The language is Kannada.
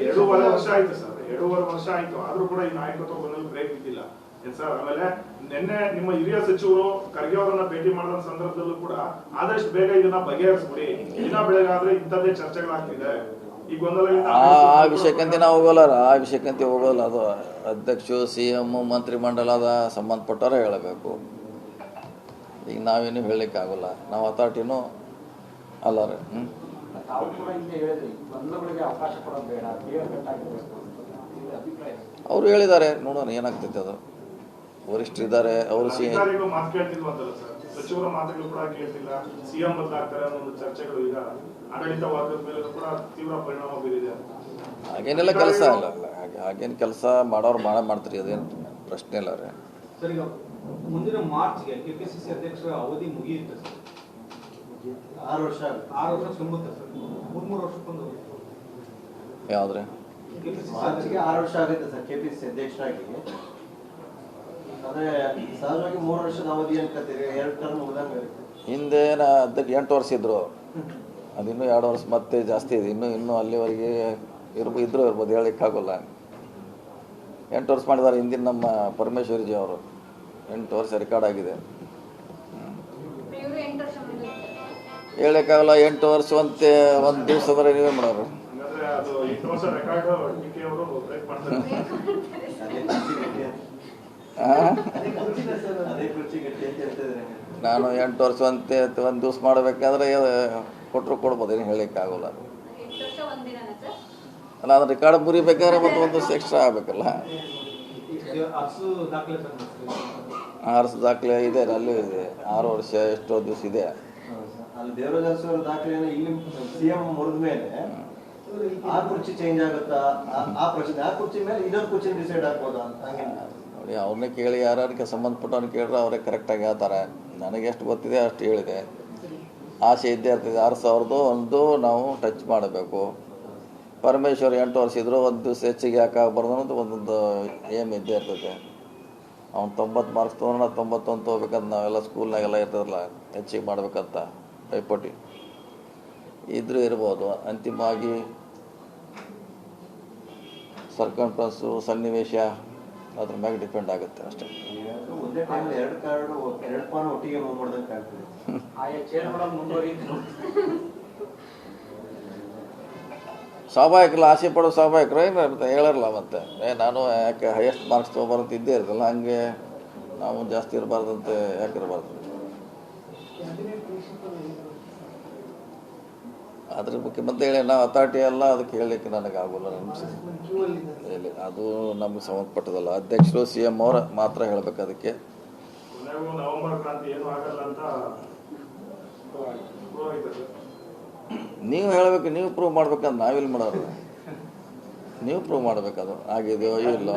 ಎರಡೂವರೆ ವರ್ಷ ಆಯ್ತು ಸರ್, 2.5 ವರ್ಷ ಆಯ್ತು, ಆದ್ರೂ ಕೂಡ ಈ ನಾಯಕತ್ವ ಬಂದಲ್ಲಿ ಬ್ರೇಕ್ ಇದ್ದಿಲ್ಲ ಸರ್. ಆಮೇಲೆ ನಿನ್ನೆ ನಿಮ್ಮ ಹಿರಿಯ ಸಚಿವರು ಖರ್ಗೆ ಅವರನ್ನ ಭೇಟಿ ಮಾಡಿದ ಸಂದರ್ಭದಲ್ಲೂ ಕೂಡ ಆದಷ್ಟು ಬೇಗ ಇದನ್ನ ಬಗೆಹರಿಸ್ಬಿಡಿ, ದಿನ ಬೆಳಗಾದ್ರೆ ಇಂಥದ್ದೇ ಚರ್ಚೆಗಳಾಗ್ತಿದೆ, ಈ ಗೊಂದಲದಿಂದ ಆ ವಿಷಯಕ್ಕಂತೆ ನಾವು ಹೋಗಲ್ಲ. ಆ ವಿಷಯಕ್ಕಂತೆ ಹೋಗೋಲ್ಲ. ಅದು ಅಧ್ಯಕ್ಷರು, CM, ಮಂತ್ರಿಮಂಡಲದ ಸಂಬಂಧಪಟ್ಟವರೇ ಹೇಳಬೇಕು. ಈಗ ನಾವೇನು ಹೇಳಲಿಕ್ಕಾಗಲ್ಲ, ನಾವು ಅಥಾರಿಟಿನೂ ಅಲ್ಲ ರೀ. ಅವರು ಹೇಳಿದ್ದಾರೆ, ನೋಡೋಣ ಏನಾಗ್ತೈತೆ. ಅದು ವರಿಷ್ಠರಿದ್ದಾರೆ, ಅವರು ಮಾತು ಕೇಳ್ತಿಲ್ವಂತಲ್ಲ ಸರ್, ಸಚಿವರ ಮಾತುಗಳು ಕೂಡ ಕೇಳ್ತಿಲ್ಲ, CM ಬದಲಾಗ್ತಾರೆ ಅನ್ನೋ ಒಂದು ಚರ್ಚೆಗಳು ಈಗ ಆಡಳಿತ ವರ್ಗದ ಮೇಲೆ ಕೂಡ ತೀವ್ರ ಪರಿಣಾಮ ಬೀರಿದೆ. ಹಾಗೇನೆಲ್ಲ ಕೆಲಸ ಇಲ್ಲ, ಹಾಗೇನು ಕೆಲಸ ಮಾಡೋರು ಮಾಡ್ತೀರಿ, ಅದೇನು ಪ್ರಶ್ನೆ ಇಲ್ಲ ರೀ. ಸರ್, ಈಗ ಮುಂದಿನ ಮಾರ್ಚ್ಗೆ KPCC ಅಧ್ಯಕ್ಷರ ಅವಧಿ ಮುಗಿಯುತ್ತೆ ಸರ್. 6 ವರ್ಷ ತುಂಬುತ್ತೆ ಸರ್, 3 ವರ್ಷಕ್ಕೊಂದು. ಯಾವ್ದ್ರೆ ಮಾರ್ಚ್ಗೆ 6 ವರ್ಷ ಆಗುತ್ತೆ ಸರ್ KPCC ಅಧ್ಯಕ್ಷರಾಗಿ. ಅದೇ ಸಹಜವಾಗಿ 3 ವರ್ಷದ ಅವಧಿ ಅನ್ಕತ್ತೀರಿ, 2 ಟರ್ಮ್ ಮುಗಿದಂಗೆ. ಹಿಂದೆ ಅದಕ್ಕೆ 8 ವರ್ಷ ಇದ್ರು, ಅದಿನ್ನೂ 2 ವರ್ಷ ಮತ್ತೆ ಜಾಸ್ತಿ ಇದೆ. ಇನ್ನೂ ಅಲ್ಲಿವರೆಗೆ ಇರ್ಬೋದು, ಹೇಳಲಿಕ್ಕಾಗಲ್ಲ. 8 ವರ್ಷ ಮಾಡಿದ್ದಾರೆ ಹಿಂದಿನ ನಮ್ಮ ಪರಮೇಶ್ವರಿಜಿ ಅವರು. 8 ವರ್ಷ ರೆಕಾರ್ಡ್ ಆಗಿದೆ. ಹೇಳಲಿಕ್ಕಾಗಲ್ಲ. 8 ವರ್ಷ ಒಂದು ದಿವಸದ್ರೆ ನೀವೇ ಮಾಡೋರು. ನಾನು 8 ವರ್ಷ ಒಂದು ದಿವಸ ಮಾಡಬೇಕಾದ್ರೆ ಕೊಡ್ಬೋದು, ಏನು ಹೇಳಲಿಕ್ಕಾಗಲ್ಲ. ಅಲ್ಲ, ಅದು ರೆಕಾರ್ಡ್ ಮುರಿಬೇಕಾದ್ರೆ ಮತ್ತೆ 1 ವರ್ಷ ಎಕ್ಸ್ಟ್ರಾ ಆಗಬೇಕಲ್ಲ. 6 ವರ್ಷ ದಾಖಲೆ ಇದೆ, ಅಲ್ಲೂ ಇದೆ. 6 ವರ್ಷ ಎಷ್ಟೋ ದಿವಸ ಇದೆ. ಅಲ್ಲಿ ದೇವರಾಜ್ ಅವರ ದಾಖಲೆಯನ್ನು ಇಲ್ಲಿ CM ಮುರಿದ ಮೇಲೆ ಆ ಕುರ್ಚಿ ಚೇಂಜ್ ಆಗುತ್ತಾ, ಆ ಪ್ರಶ್ನೆ, ಆ ಕುರ್ಚಿ ಮೇಲೆ ಇನ್ನೊಂದು ಕುರ್ಚಿ ಡಿಸೈಡ್ ಆಗ್ಬೋದಾ ಅಂತ. ನೋಡಿ, ಅವ್ರನ್ನೇ ಕೇಳಿ, ಯಾರ್ಯಾರಿಗೆ ಸಂಬಂಧಪಟ್ಟವ್ರನ್ನ ಕೇಳಿದ್ರೆ ಅವರೇ ಕರೆಕ್ಟಾಗಿ ಹೇಳ್ತಾರೆ. ನನಗೆ ಎಷ್ಟು ಗೊತ್ತಿದೆ ಅಷ್ಟು ಹೇಳಿದೆ. ಆಸೆ ಇದ್ದೇ ಇರ್ತದೆ. 6001 ನಾವು ಟಚ್ ಮಾಡಬೇಕು. ಪರಮೇಶ್ವರ್ 8 ವರ್ಷ ಇದ್ರು, 1 ದಿವಸ ಹೆಚ್ಚಿಗೆ ಯಾಕಾಗಬಾರ್ದು ಅನ್ನೋದು ಒಂದೊಂದು ಏಮ್ ಇದ್ದೇ ಇರ್ತದೆ. ಅವ್ನು 90 ಮಾರ್ಕ್ಸ್ ತೊಗೊಂಡು 91 ತೊಗೋಬೇಕಂತ ನಾವೆಲ್ಲ ಸ್ಕೂಲ್ನಾಗೆಲ್ಲ ಇರ್ತದಲ್ಲ, ಹೆಚ್ಚಿಗೆ ಮಾಡ್ಬೇಕಂತ ಪೈಪೋಟಿ ಇದ್ರೂ ಇರ್ಬೋದು. ಅಂತಿಮವಾಗಿ ಸರ್ಕಂಫರೆನ್ಸು, ಸನ್ನಿವೇಶ ಅದ್ರ ಮ್ಯಾಗ ಡಿಪೆಂಡ್ ಆಗುತ್ತೆ ಅಷ್ಟೇ. ಒಂದೇ ಟೈಮ್ 2 ಪಾನ ಒಟ್ಟಿಗೆ ಮೂವ್ ಮಾಡ್ದಂಗೆ ಆಗ್ತದೆ. ಸ್ವಾಭಾವಿಕಲ್ಲ, ಆಸೆ ಪಡೋ ಸ್ವಾಭಾವಿಕರು ಏನು ಹೇಳಲ್ಲ. ಮತ್ತೆ ನಾನು ಯಾಕೆ ಹೈಯೆಸ್ಟ್ ಮಾರ್ಕ್ಸ್ ತೊಗೊಬಾರಂತ ಇದ್ದೇ ಇರ್ತಲ್ಲ, ಹಂಗೆ ನಾವು ಜಾಸ್ತಿ ಇರಬಾರ್ದಂತೆ ಯಾಕೆ ಇರಬಾರ್ದು. ಅದ್ರ ಮುಖ್ಯಮಂತ್ರಿ ಹೇಳಿ ನಾವು ಅಥಾರಿಟಿ ಅಲ್ಲ, ಅದಕ್ಕೆ ಹೇಳಲಿಕ್ಕೆ ನನಗೆ ಆಗೋಲ್ಲ. ಹೇಳಿ, ಅದು ನಮ್ಗೆ ಸಂಬಂಧಪಟ್ಟದಲ್ಲ. ಅಧ್ಯಕ್ಷರು CM ಅವ್ರ ಮಾತ್ರ ಹೇಳಬೇಕು. ಅದಕ್ಕೆ ನೀವು ಹೇಳಬೇಕು, ನೀವು ಪ್ರೂವ್ ಮಾಡ್ಬೇಕಂತ ನಾವಿಲ್ಲಿ ಮಾಡೋರು. ನೀವು ಪ್ರೂವ್ ಮಾಡ್ಬೇಕದು ಆಗಿದೆಯೋ ಇಲ್ಲ.